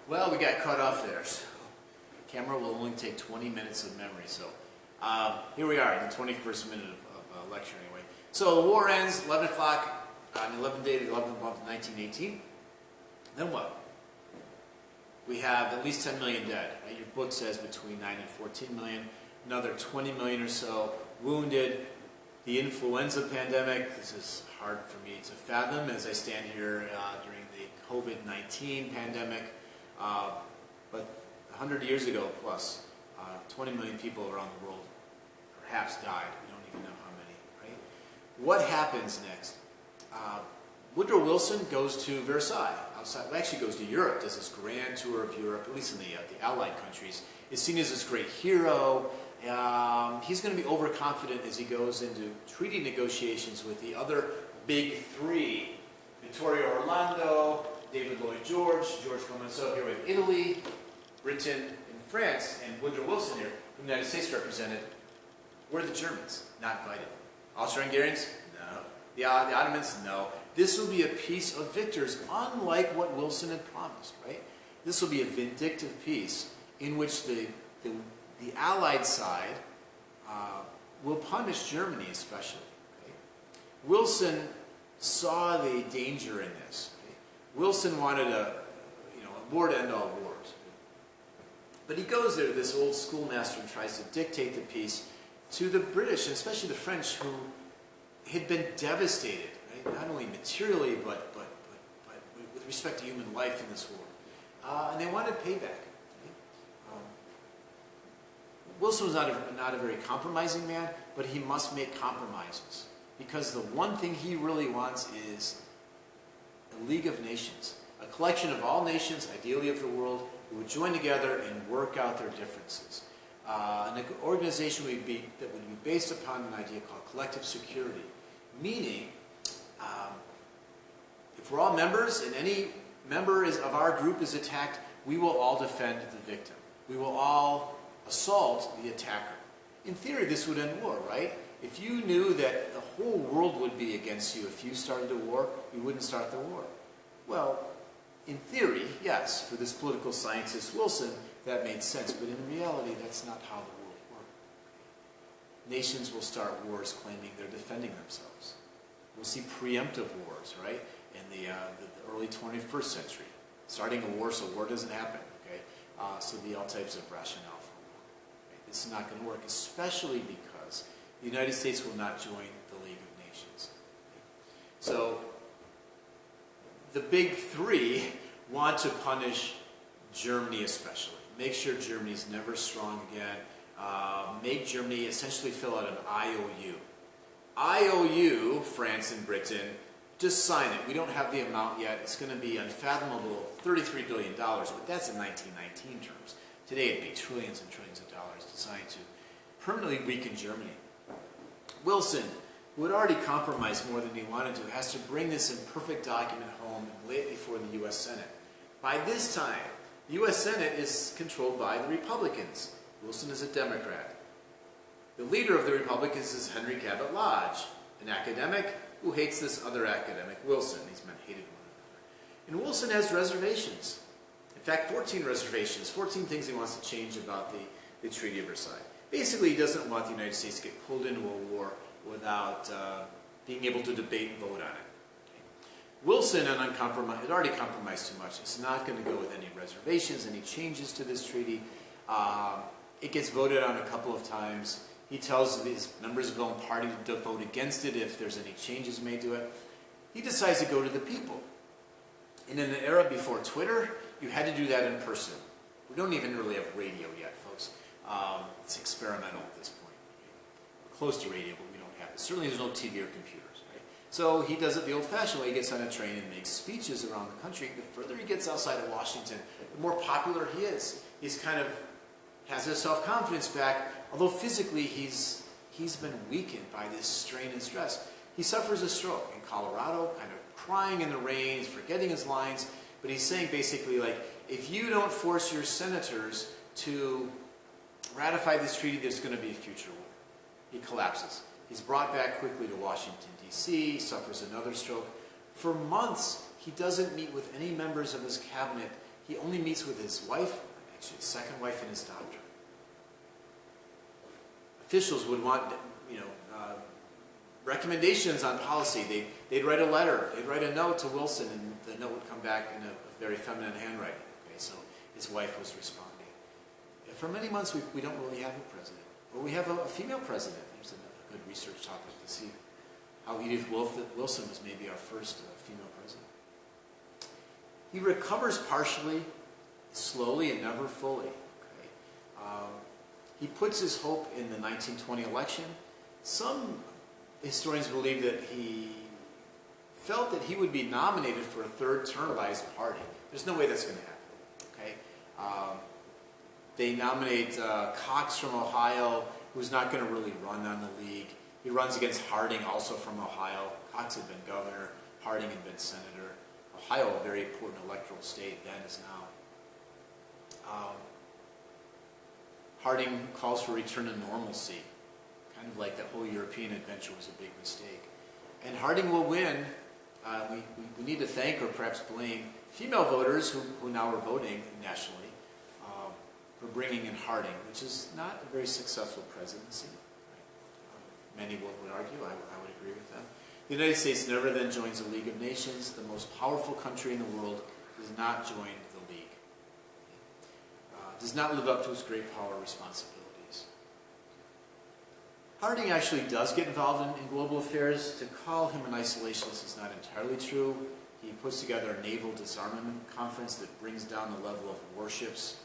Well, we got cut off there. So camera will only take 20 minutes of memory. So here we are in the 21st minute of lecture anyway. So the war ends 11 o'clock on the 11th day of the 11th month of 1918. Then what? We have at least 10 million dead. Your book says between 9 and 14 million. Another 20 million or so wounded. The influenza pandemic, this is hard for me to fathom as I stand here during the COVID-19 pandemic. But 100 years ago plus, 20 million people around the world perhaps died. We don't even know how many, right? What happens next? Woodrow Wilson goes to Versailles, outside, well, actually goes to Europe, does this grand tour of Europe, at least in the Allied countries, is seen as this great hero. He's going to be overconfident as he goes into treaty negotiations with the other big three. Vittorio Orlando, David Lloyd George, George Clemenceau here with Italy, Britain, and France, and Woodrow Wilson here, who the United States represented. Were the Germans not invited? Austro-Hungarians? No. The Ottomans? No. This will be a peace of victors, unlike what Wilson had promised, right? This will be a vindictive peace in which the Allied side will punish Germany especially. Okay? Wilson saw the danger in this. Okay? Wilson wanted a war to end all wars. But he goes there to this old schoolmaster and tries to dictate the peace to the British, and especially the French, who had been devastated, right? Not only materially, but with respect to human life in this war. And they wanted payback. Wilson was not a very compromising man, but he must make compromises. Because the one thing he really wants is a League of Nations, a collection of all nations, ideally of the world, who would join together and work out their differences. An organization that would be based upon an idea called collective security, meaning if we're all members and any member of our group is attacked, we will all defend the victim. We will all assault the attacker. In theory, this would end war, right? If you knew that the whole world would be against you if you started a war, you wouldn't start the war. Well, in theory, yes, for this political scientist Wilson, that made sense. But in reality, that's not how the world works. Nations will start wars claiming they're defending themselves. We'll see preemptive wars, right, in the early 21st century. Starting a war so war doesn't happen, okay? So there'll be all types of rationale for war. Okay? This is not going to work, especially because the United States will not join the League of Nations. Okay? So the big three want to punish Germany especially. Make sure Germany's never strong again. Make Germany essentially fill out an IOU. IOU, France and Britain, just sign it. We don't have the amount yet. It's going to be unfathomable, $33 billion, but that's in 1919 terms. Today it'd be trillions and trillions of dollars designed to permanently weaken Germany. Wilson, who had already compromised more than he wanted to, has to bring this imperfect document home and lay it before the U.S. Senate. By this time, the U.S. Senate is controlled by the Republicans. Wilson is a Democrat. The leader of the Republicans is Henry Cabot Lodge, an academic who hates this other academic, Wilson. These men hated one another. And Wilson has reservations. In fact, 14 reservations, 14 things he wants to change about the Treaty of Versailles. Basically, he doesn't want the United States to get pulled into a war without being able to debate and vote on it. Wilson had already compromised too much. It's not going to go with any reservations, any changes to this treaty. It gets voted on a couple of times. He tells his members of his own party to vote against it if there's any changes made to it. He decides to go to the people. And in an era before Twitter, you had to do that in person. We don't even really have radio yet, folks. It's experimental at this point. We're close to radio, but we don't have it. Certainly there's no TV or computers. So he does it the old-fashioned way. He gets on a train and makes speeches around the country. The further he gets outside of Washington, the more popular he is. He's kind of has his self-confidence back, although physically he's been weakened by this strain and stress. He suffers a stroke in Colorado, kind of crying in the rain, forgetting his lines, but he's saying basically like, if you don't force your senators to ratify this treaty, there's going to be a future war. He collapses. He's brought back quickly to Washington, D.C., suffers another stroke. For months, he doesn't meet with any members of his cabinet. he only meets with his wife, actually his second wife, and his doctor. Officials would want, recommendations on policy. They'd write a letter, they'd write a note to Wilson, and the note would come back in a very feminine handwriting. Okay, so his wife was responding. For many months, we don't really have a president. Or we have a female president. There's a good research topic to see how Edith Wilson was maybe our first female president. He recovers partially, slowly, and never fully. Okay? He puts his hope in the 1920 election. Some historians believe that he felt that he would be nominated for a third term by his party. There's no way that's going to happen. Okay? They nominate Cox from Ohio, who's not going to really run on the league. He runs against Harding, also from Ohio. Cox had been governor. Harding had been senator. Ohio, a very important electoral state then as now. Harding calls for a return to normalcy. Kind of like that whole European adventure was a big mistake. And Harding will win. We need to thank or perhaps blame female voters who now are voting nationally for bringing in Harding, which is not a very successful presidency. Many would argue, I would agree with them. The United States never then joins the League of Nations. The most powerful country in the world does not join the League. Does not live up to its great power responsibilities. Harding actually does get involved in global affairs. To call him an isolationist is not entirely true. He puts together a naval disarmament conference that brings down the level of warships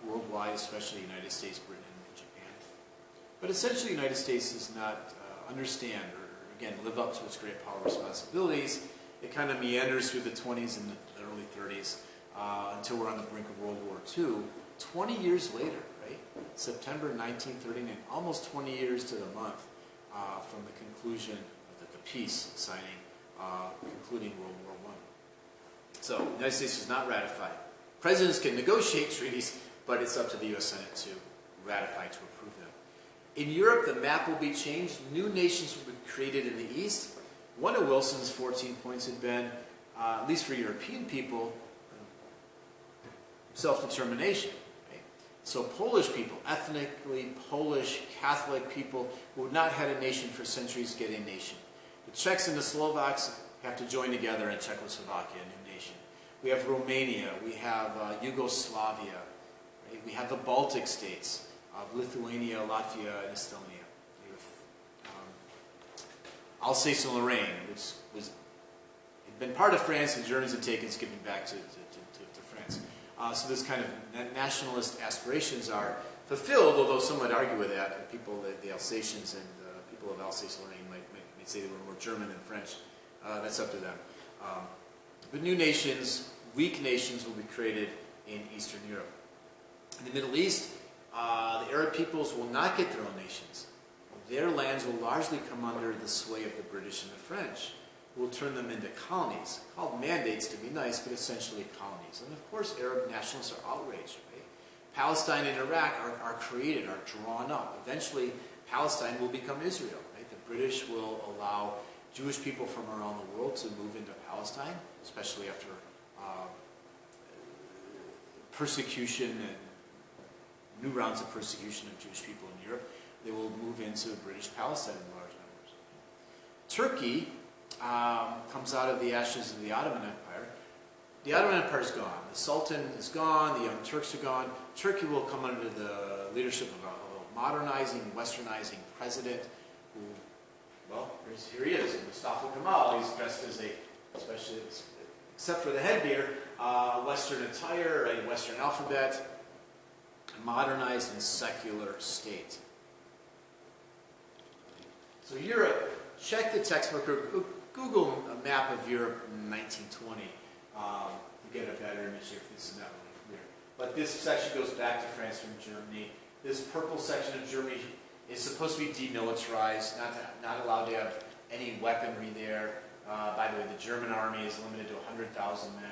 worldwide, especially the United States, Britain, and Japan. But essentially, the United States does not understand or, again, live up to its great power responsibilities. It kind of meanders through the 20s and the early 30s until we're on the brink of World War II. 20 years later, right? September 1939, almost 20 years to the month from the conclusion of the peace signing, concluding World War I. So, the United States does not ratify. Presidents can negotiate treaties, but it's up to the U.S. Senate to ratify, to approve them. In Europe, the map will be changed. New nations will be created in the East. One of Wilson's 14 points had been, at least for European people, self-determination. Right? So Polish people, ethnically Polish Catholic people who had not had a nation for centuries, get a nation. The Czechs and the Slovaks have to join together in Czechoslovakia, a new nation. We have Romania, we have Yugoslavia, right? We have the Baltic states of Lithuania, Latvia, and Estonia. We have Alsace-Lorraine, which had been part of France, and Germans had taken, given back to France. So this kind of nationalist aspirations are fulfilled, although some would argue with that. People, the Alsatians and people of Alsace-Lorraine might say they were more German than French. That's up to them. But new nations, weak nations, will be created in Eastern Europe. In the Middle East, the Arab peoples will not get their own nations. Their lands will largely come under the sway of the British and the French, who will turn them into colonies, called mandates to be nice, but essentially colonies. And of course, Arab nationalists are outraged. Right? Palestine and Iraq are created, are drawn up. Eventually, Palestine will become Israel. Right? The British will allow Jewish people from around the world to move into Palestine, especially after persecution and new rounds of persecution of Jewish people in Europe. They will move into British Palestine in large numbers. Turkey comes out of the ashes of the Ottoman Empire. The Ottoman Empire is gone. The Sultan is gone. The Young Turks are gone. Turkey will come under the leadership of a modernizing, westernizing president who, well, here he is, Mustafa Kemal. He's dressed as especially except for the headgear, Western attire, a Western alphabet, a modernized and secular state. So Europe, check the textbook or Google a map of Europe in 1920 to get a better image here if this is not really clear. But this section goes back to France from Germany. This purple section of Germany is supposed to be demilitarized, not allowed to have any weaponry there. By the way, the German army is limited to 100,000 men.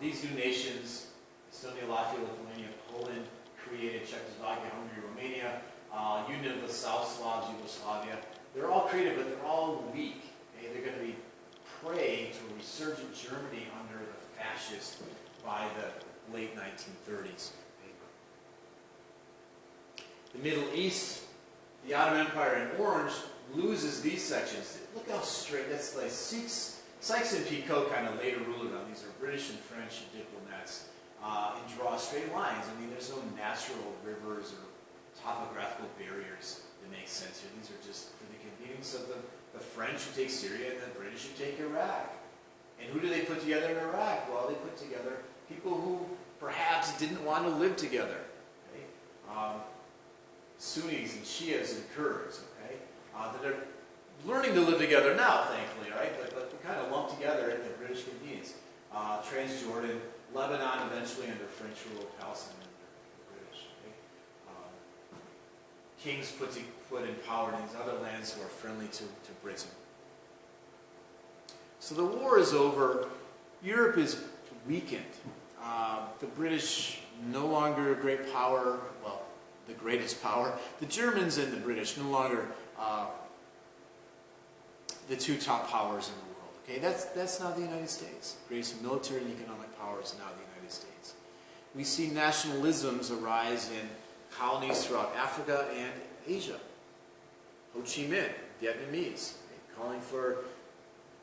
These new nations, Estonia, Latvia, Lithuania, Poland, created Czechoslovakia, Hungary, Romania, Union of the South Slavs, Yugoslavia. They're all created, but they're all weak. Okay? They're going to be prey to a resurgent Germany under the fascists by the late 1930s. The Middle East, the Ottoman Empire in orange, loses these sections. Look how straight, that's like Sykes-Picot kind of later ruled on. These are British and French diplomats, and draw straight lines. I mean, there's no natural rivers or topographical barriers that make sense here. These are just for the convenience of the French who take Syria and the British who take Iraq. And who do they put together in Iraq? Well, they put together people who perhaps didn't want to live together. Okay? Sunnis and Shias and Kurds, okay? That are learning to live together now, thankfully, right? But we kind of lumped together at the British convenience. Transjordan, Lebanon eventually under French rule, Palestine under the British. Okay? Kings put in power in these other lands who are friendly to Britain. So the war is over. Europe is weakened. The British no longer a great power, well, the greatest power. The Germans and the British no longer the two top powers in the world. Okay, that's now the United States. The greatest military and economic power is now the United States. We see nationalisms arise in colonies throughout Africa and Asia. Ho Chi Minh, Vietnamese, okay, calling for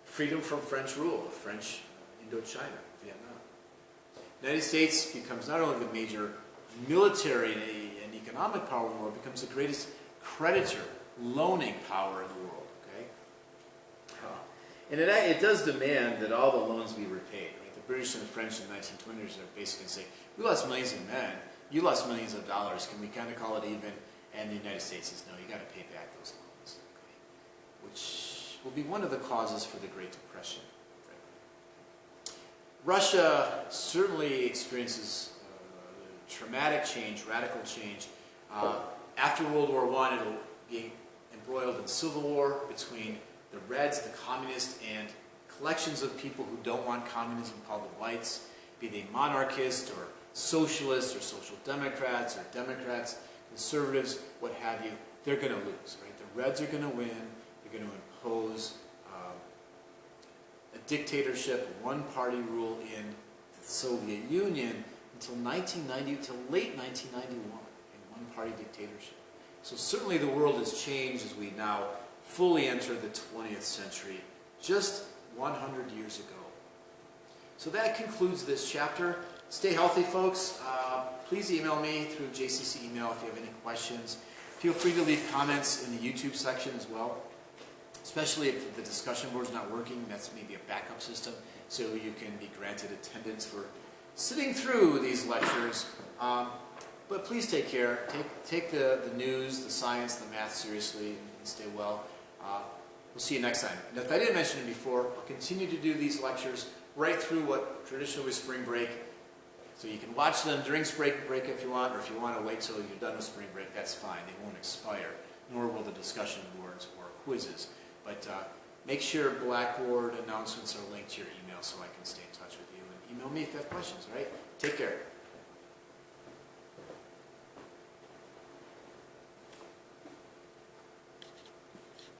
freedom from French rule, French Indochina, Vietnam. The United States becomes not only the major military and economic power in the world, becomes the greatest creditor, loaning power in the world. Okay, and it does demand that all the loans be repaid. Right? The British and the French in the 1920s are basically saying, we lost millions of men, you lost millions of dollars, can we kind of call it even? And the United States says, no, you got to pay back those loans. Okay? Which will be one of the causes for the Great Depression. Russia certainly experiences traumatic change, radical change. After World War I, it'll be embroiled in civil war between the Reds, the communists, and collections of people who don't want communism called the Whites, be they monarchists or socialists or social democrats or Democrats, conservatives, what have you. They're going to lose. Right? The Reds are going to win. They're going to impose a dictatorship, one-party rule in the Soviet Union until 1990, till late 1991, a one-party dictatorship. So certainly the world has changed as we now fully enter the 20th century, just 100 years ago. So that concludes this chapter. Stay healthy, folks. Please email me through JCC email if you have any questions. Feel free to leave comments in the YouTube section as well, especially if the discussion board's not working. That's maybe a backup system, so you can be granted attendance for sitting through these lectures. But please take care. Take the news, the science, the math seriously, and stay well. We'll see you next time. And if I didn't mention it before, I'll continue to do these lectures right through what traditionally was spring break. So you can watch them during spring break if you want, or if you want to wait till you're done with spring break, that's fine. They won't expire, nor will the discussion boards or quizzes. But make sure Blackboard announcements are linked to your email so I can stay in touch with you. And email me if you have questions, all right? Take care.